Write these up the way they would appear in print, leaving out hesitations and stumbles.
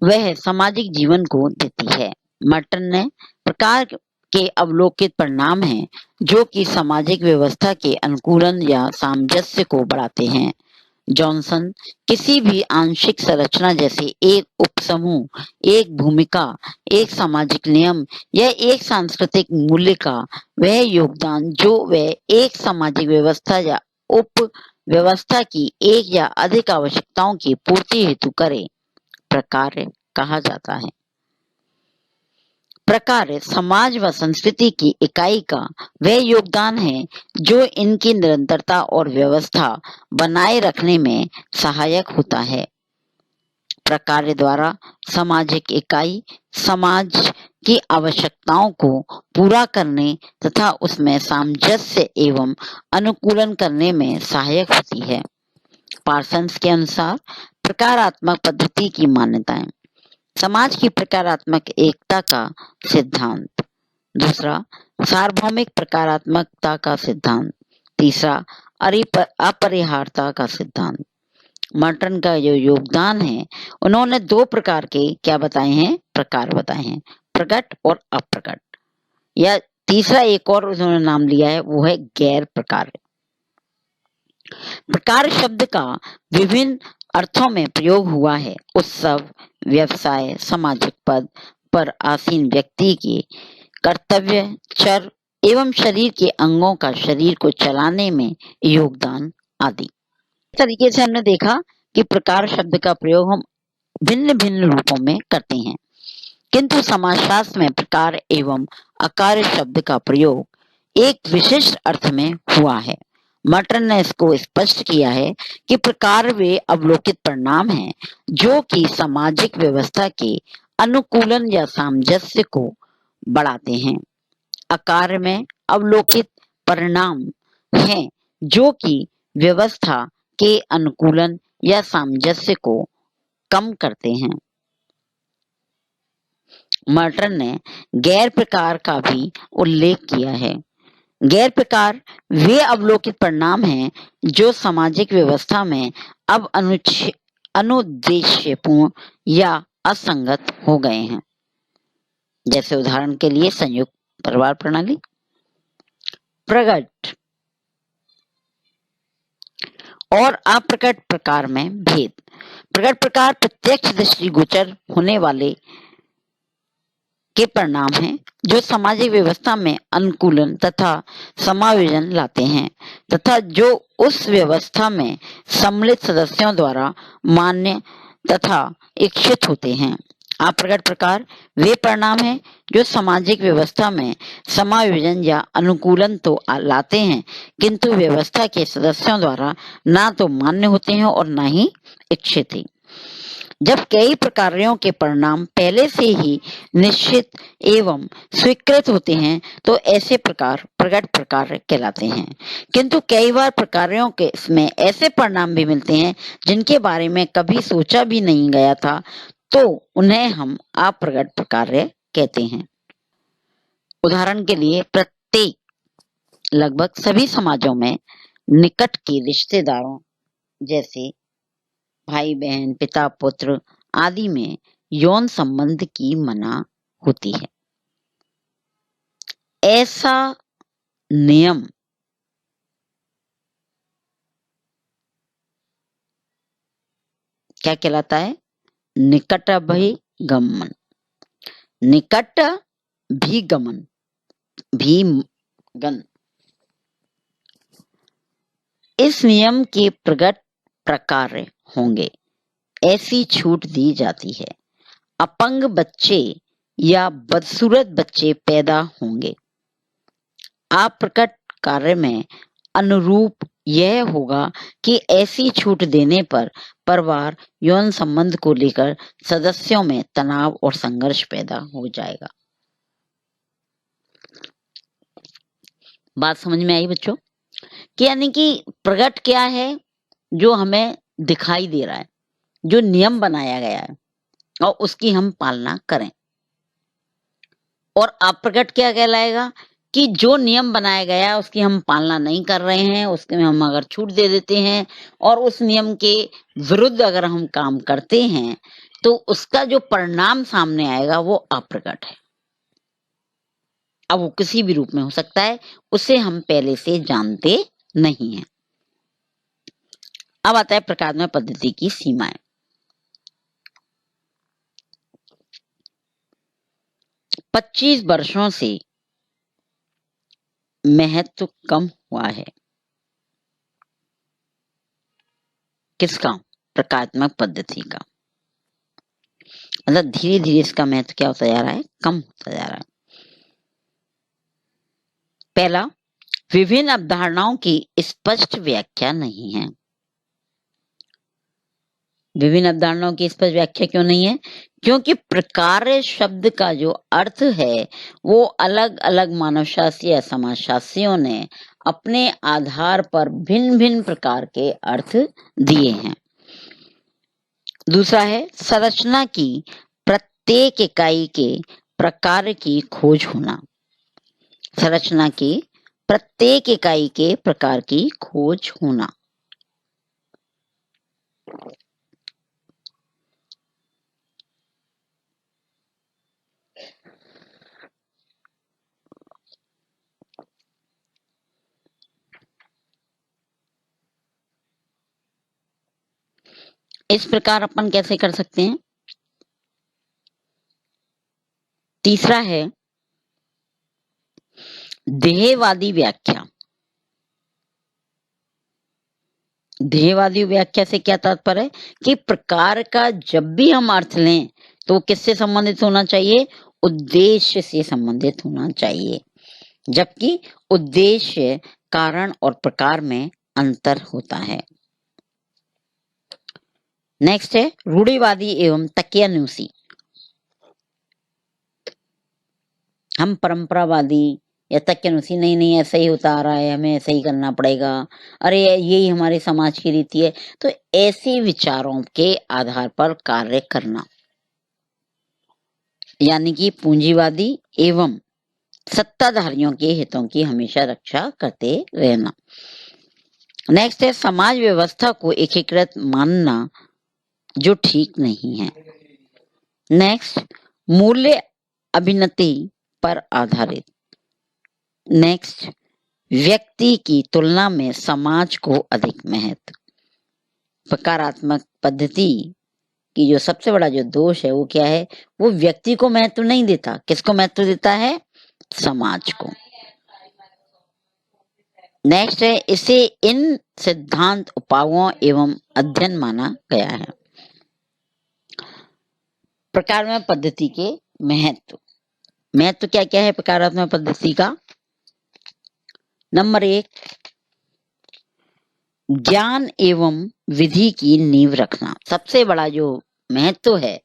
वह सामाजिक जीवन को देती है। मर्टन ने प्रकार के अवलोकित परिणाम हैं जो कि सामाजिक व्यवस्था के अनुकूलन या सामंजस्य को बढ़ाते हैं। जॉनसन किसी भी आंशिक संरचना जैसे एक उपसमूह, एक भूमिका, एक सामाजिक नियम या एक सांस्कृतिक मूल्य का वह योगदान जो वह एक सामाजिक व्यवस्था या उप व्यवस्था की एक या अधिक आवश्यकताओं की पूर्ति हेतु करे, प्रकार्य कहा जाता है। प्रकार्य समाज व संस्कृति की इकाई का वह योगदान है जो इनकी निरंतरता और व्यवस्था बनाए रखने में सहायक होता है। प्रकार्य द्वारा सामाजिक इकाई समाज की आवश्यकताओं को पूरा करने तथा उसमें सामंजस्य एवं अनुकूलन करने में सहायक होती है। पार्सन्स के अनुसार प्रकारात्मक पद्धति की मान्यताएं। समाज की प्रकारात्मक एकता का सिद्धांत। दूसरा, सार्वभौमिक प्रकारात्मकता का सिद्धांत। तीसरा, अपरिहार्यता का सिद्धांत। मर्टन का जो योगदान है, उन्होंने दो प्रकार के क्या बताए हैं, प्रकार बताए हैं, प्रकट और अप्रकट। या तीसरा एक और उन्होंने नाम लिया है, वो है गैर प्रकार। प्रकार शब्द का विभिन्न अर्थों में प्रयोग हुआ है। उत्सव, व्यवसाय, सामाजिक पद पर आसीन व्यक्ति के कर्तव्य, चर एवं शरीर के अंगों का शरीर को चलाने में योगदान आदि। इस तरीके से हमने देखा कि प्रकार शब्द का प्रयोग हम भिन्न भिन्न रूपों में करते हैं, किंतु समाजशास्त्र में प्रकार एवं आकार शब्द का प्रयोग एक विशिष्ट अर्थ में हुआ है। मर्टन ने इसको स्पष्ट किया है कि प्रकार वे अवलोकित परिणाम हैं जो कि सामाजिक व्यवस्था के अनुकूलन या सामंजस्य को बढ़ाते हैं। आकार में अवलोकित परिणाम हैं जो कि व्यवस्था के अनुकूलन या सामंजस्य को कम करते हैं। मर्टन ने गैर प्रकार का भी उल्लेख किया है। गैर प्रकार वे अवलोकित परिणाम हैं जो सामाजिक व्यवस्था में अब अनुद्देश्यपूर्ण या असंगत हो गए हैं। जैसे उदाहरण के लिए संयुक्त परिवार प्रणाली। प्रकट और अप्रकट प्रकार में भेद। प्रकट प्रकार प्रत्यक्ष दृष्टिगोचर होने वाले के परिणाम हैं जो सामाजिक व्यवस्था में अनुकूलन तथा समायोजन लाते हैं तथा जो उस व्यवस्था में सम्मिलित सदस्यों द्वारा मान्य तथा इच्छित होते हैं। अप्रकट प्रकार वे परिणाम हैं जो सामाजिक व्यवस्था में समायोजन या अनुकूलन तो लाते हैं किंतु व्यवस्था के सदस्यों द्वारा ना तो मान्य होते हैं और ना ही इच्छित हैं। जब कई प्रकारों के परिणाम पहले से ही निश्चित एवं स्वीकृत होते हैं तो ऐसे प्रकार प्रकट प्रकार कहलाते हैं, किंतु कई बार प्रकारों के इसमें ऐसे परिणाम भी मिलते हैं जिनके बारे में कभी सोचा भी नहीं गया था, तो उन्हें हम अप्रकट प्रकार कहते हैं। उदाहरण के लिए प्रत्येक लगभग सभी समाजों में निकट के रिश्तेदारों जैसे भाई बहन, पिता पुत्र आदि में यौन संबंध की मना होती है। ऐसा नियम क्या कहलाता है? निकटाभिगमन। निकटाभिगमन भीगन। इस नियम के प्रकट प्रकार होंगे। ऐसी छूट दी जाती है। अपंग बच्चे या बदसूरत बच्चे पैदा होंगे। अप्रकट कार्य में अनुरूप यह होगा कि ऐसी छूट देने पर परिवार यौन संबंध को लेकर सदस्यों में तनाव और संघर्ष पैदा हो जाएगा। बात समझ में आई बच्चों? कि यानी कि प्रकट क्या है? जो हमें दिखाई दे रहा है, जो नियम बनाया गया है और उसकी हम पालना करें। और अप्रकट क्या कहलाएगा? कि जो नियम बनाया गया है उसकी हम पालना नहीं कर रहे हैं, उसके में हम अगर छूट दे देते हैं और उस नियम के विरुद्ध अगर हम काम करते हैं तो उसका जो परिणाम सामने आएगा वो अप्रकट है। अब वो किसी भी रूप में हो सकता है, उसे हम पहले से जानते नहीं हैं। अब आता है प्रकारात्मक पद्धति की सीमाएं। 25 वर्षों से महत्व कम हुआ है। किसका? प्रकारात्मक पद्धति का। मतलब धीरे धीरे इसका महत्व क्या होता जा रहा है? कम होता जा रहा है। पहला, विभिन्न अवधारणाओं की स्पष्ट व्याख्या नहीं है। विभिन्न अवधारणाओं की स्पष्ट व्याख्या क्यों नहीं है? क्योंकि प्रकार शब्द का जो अर्थ है वो अलग अलग मानवशास्त्री या समाजशास्त्रियों ने अपने आधार पर भिन्न भिन्न प्रकार के अर्थ दिए हैं। दूसरा है संरचना की प्रत्येक इकाई के प्रकार की खोज होना। संरचना की प्रत्येक इकाई के प्रकार की खोज होना। इस प्रकार अपन कैसे कर सकते हैं? तीसरा है देहवादी व्याख्या। देहवादी व्याख्या से क्या तात्पर्य है कि प्रकार का जब भी हम अर्थ लें तो किससे संबंधित होना चाहिए? उद्देश्य से संबंधित होना चाहिए, जबकि उद्देश्य, कारण और प्रकार में अंतर होता है। नेक्स्ट है रूढ़िवादी एवं तकियानुसी। हम परंपरावादी या तकियानुसी, नहीं नहीं ऐसा ही होता आ रहा है, हमें ऐसा ही करना पड़ेगा, अरे यही हमारे समाज की रीति है, तो ऐसे विचारों के आधार पर कार्य करना, यानी कि पूंजीवादी एवं सत्ताधारियों के हितों की हमेशा रक्षा करते रहना। नेक्स्ट है समाज व्यवस्था को एकीकृत मानना, जो ठीक नहीं है। नेक्स्ट मूल्य अभिन्नति पर आधारित। नेक्स्ट व्यक्ति की तुलना में समाज को अधिक महत्व। प्रकारात्मक पद्धति की जो सबसे बड़ा जो दोष है वो क्या है? वो व्यक्ति को महत्व नहीं देता। किसको महत्व देता है? समाज को। नेक्स्ट है इसे इन सिद्धांत, उपायों एवं अध्ययन माना गया है। प्रकारात्मक पद्धति के महत्व। महत्व क्या क्या है प्रकारात्मक पद्धति का? नंबर 1, ज्ञान एवं विधि की नींव रखना। सबसे बड़ा जो महत्व है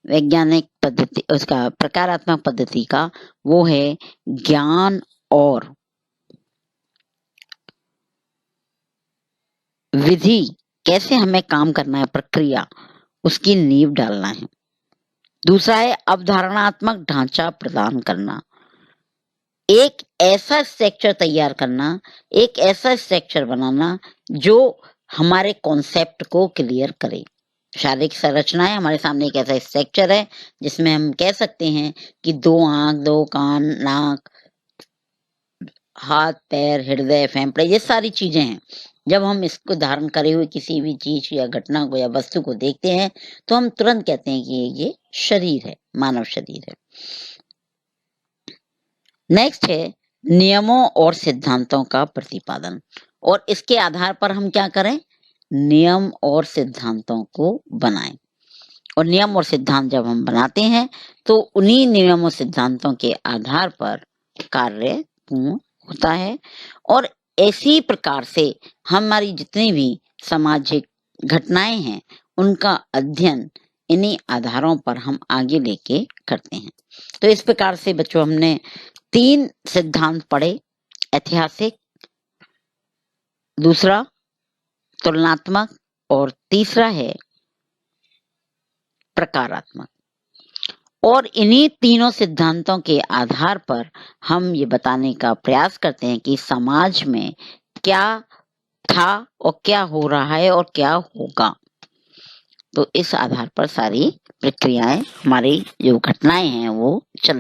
वैज्ञानिक पद्धति, उसका प्रकारात्मक पद्धति का, वो है ज्ञान और विधि, कैसे हमें काम करना है, प्रक्रिया, उसकी नींव डालना है। दूसरा है अवधारणात्मक ढांचा प्रदान करना। एक ऐसा स्ट्रक्चर तैयार करना, एक ऐसा स्ट्रक्चर बनाना जो हमारे कॉन्सेप्ट को क्लियर करे। शारीरिक संरचना है, हमारे सामने एक ऐसा स्ट्रक्चर है जिसमें हम कह सकते हैं कि 2 आंख, 2 कान, नाक, हाथ, पैर, हृदय, फेफड़े, ये सारी चीजें हैं। जब हम इसको धारण करे हुए किसी भी चीज या घटना को या वस्तु को देखते हैं तो हम तुरंत कहते हैं कि ये शरीर है, मानव शरीर है। नेक्स्ट है नियमों और सिद्धांतों का प्रतिपादन, और इसके आधार पर हम क्या करें? नियम और सिद्धांतों को बनाएं। और नियम और सिद्धांत जब हम बनाते हैं तो उन्हीं नियम और सिद्धांतों के आधार पर कार्य पूर्ण होता है। और इसी प्रकार से हमारी जितनी भी सामाजिक घटनाएं हैं उनका अध्ययन इन्हीं आधारों पर हम आगे लेके करते हैं। तो इस प्रकार से बच्चों हमने 3 सिद्धांत पढ़े। ऐतिहासिक, दूसरा तुलनात्मक, और तीसरा है प्रकारात्मक। और इन्हीं तीनों सिद्धांतों के आधार पर हम ये बताने का प्रयास करते हैं कि समाज में क्या था और क्या हो रहा है और क्या होगा। तो इस आधार पर सारी प्रक्रियाएं, हमारी जो घटनाएं हैं वो चलती